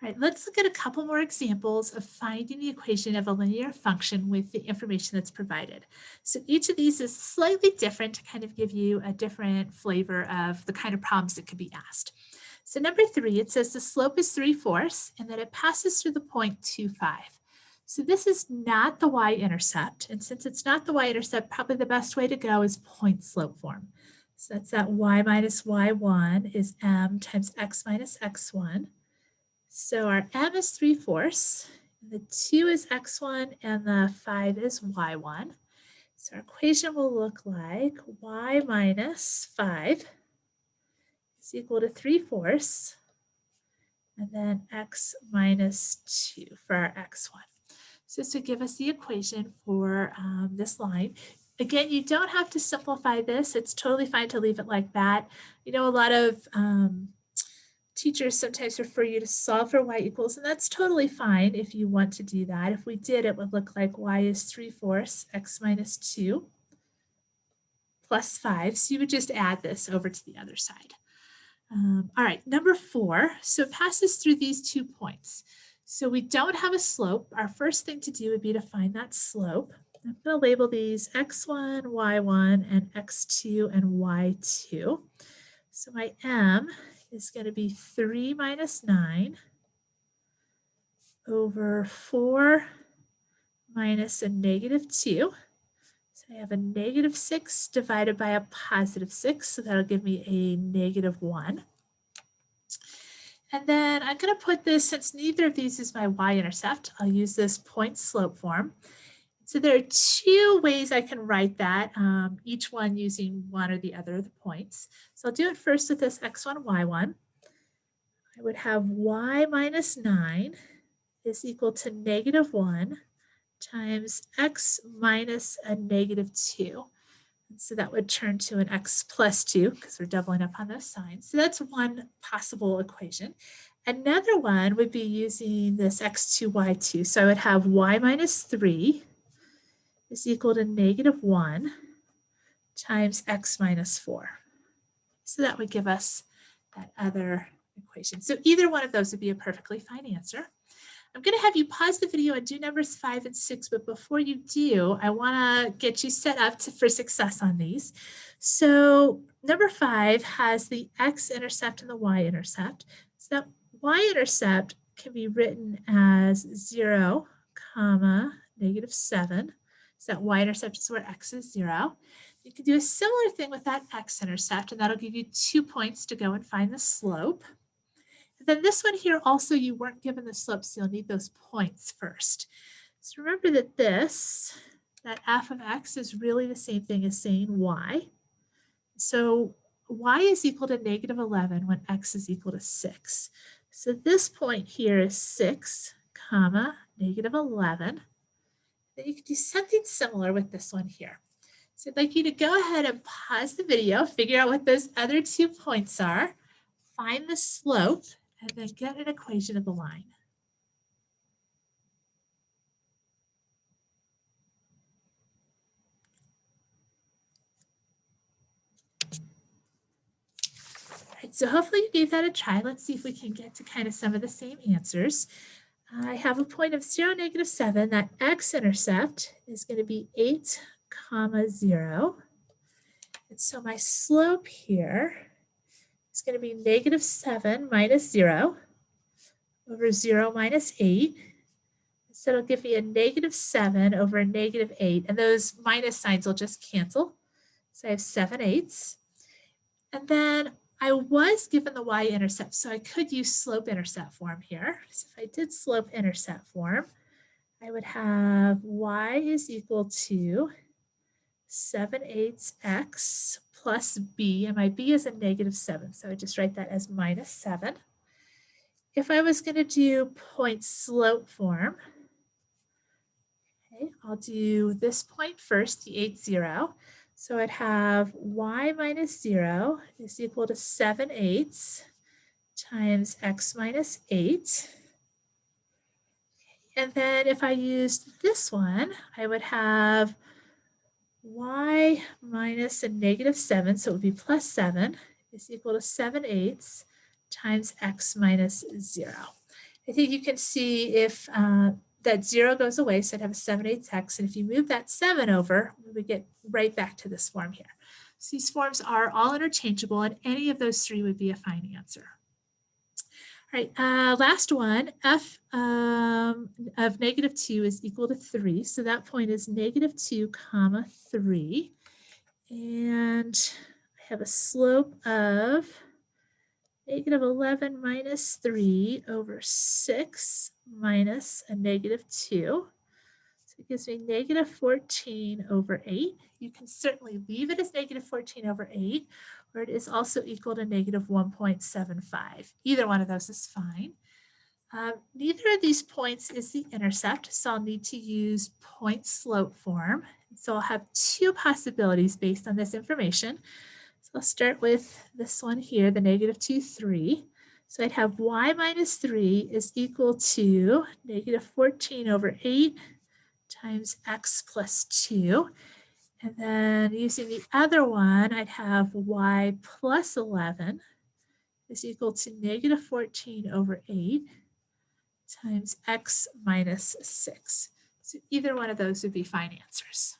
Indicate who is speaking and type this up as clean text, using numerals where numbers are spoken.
Speaker 1: All right, let's look at a couple more examples of finding the equation of a linear function with the information that's provided. So each of these is slightly different to kind of give you a different flavor of the kind of problems that could be asked. So number 3, it says the slope is 3/4 and that it passes through the point 2, 5. So this is not the y-intercept. And since it's not the y-intercept, probably the best way to go is point slope form. So that's that y minus y1 is m times x minus x1. So our m is 3/4, the 2 is x1, and the 5 is y1. So our equation will look like y minus 5 is equal to 3/4, and then x minus 2 for our x1. So this would give us the equation for this line. Again, you don't have to simplify this. It's totally fine to leave it like that. You know, a lot of teachers sometimes refer you to solve for y equals, and that's totally fine if you want to do that. If we did, it would look like y is 3/4 x minus 2 plus 5. So you would just add this over to the other side. All right, number 4. So it passes through these 2 points. So we don't have a slope. Our first thing to do would be to find that slope. I'm going to label these x1, y1, and x2 and y2. So my m is going to be 3 minus 9 over 4 minus a negative 2. So I have a negative 6 divided by a positive 6. So that'll give me a negative 1. And then I'm going to put this, since neither of these is my y-intercept, I'll use this point slope form. So there are 2 ways I can write that, each one using one or the other of the points. So I'll do it first with this x1, y1. I would have y minus 9 is equal to negative 1 times x minus a negative 2. And so that would turn to an x plus 2 because we're doubling up on those signs. So that's one possible equation. Another one would be using this x2, y2. So I would have y minus 3 is equal to negative 1 times x minus 4. So that would give us that other equation. So either one of those would be a perfectly fine answer. I'm going to have you pause the video and do numbers 5 and 6, but before you do, I want to get you set up for success on these. So number 5 has the x-intercept and the y-intercept. So that y-intercept can be written as 0, negative 7. So that y-intercept is where x is 0. You can do a similar thing with that x-intercept, and that'll give you 2 points to go and find the slope. And then this one here also, you weren't given the slope, so you'll need those points first. So remember that that f of x is really the same thing as saying y. So y is equal to negative 11 when x is equal to 6. So this point here is 6, negative 11. Then you can do something similar with this one here. So I'd like you to go ahead and pause the video, figure out what those other 2 points are, find the slope, and then get an equation of the line. All right, so hopefully you gave that a try. Let's see if we can get to kind of some of the same answers. I have a point of 0, negative 7. That x-intercept is going to be 8, 0. And so my slope here is going to be negative 7 minus 0 over 0 minus 8. So it'll give me a negative 7 over a negative 8. And those minus signs will just cancel. So I have 7/8. And then I was given the y-intercept, so I could use slope-intercept form here. So if I did slope-intercept form, I would have y is equal to 7/8 x plus b, and my b is a negative 7, so I just write that as minus 7. If I was going to do point slope form, okay, I'll do this point first, the 8, 0. So I'd have y minus 0 is equal to 7/8 times x minus 8. And then if I used this one, I would have y minus a negative 7, so it would be plus 7, is equal to 7/8 times x minus 0. I think you can see if that 0 goes away, so I'd have a 7/8 x, and if you move that 7 over, we get right back to this form here. So these forms are all interchangeable, and any of those three would be a fine answer. All right, last one, f of -2 is equal to 3, so that point is -2 comma 3, and I have a slope of -11 minus 3 over 6 minus a -2. So it gives me -14 over 8. You can certainly leave it as -14 over 8, or it is also equal to -1.75. Either one of those is fine. Neither of these points is the intercept, so I'll need to use point slope form. So I'll have two possibilities based on this information. So I'll start with this one here, the -2, 3. So I'd have y minus 3 is equal to -14 over 8 times x plus 2. And then using the other one, I'd have y plus 11 is equal to -14 over 8 times x minus 6. So either one of those would be fine answers.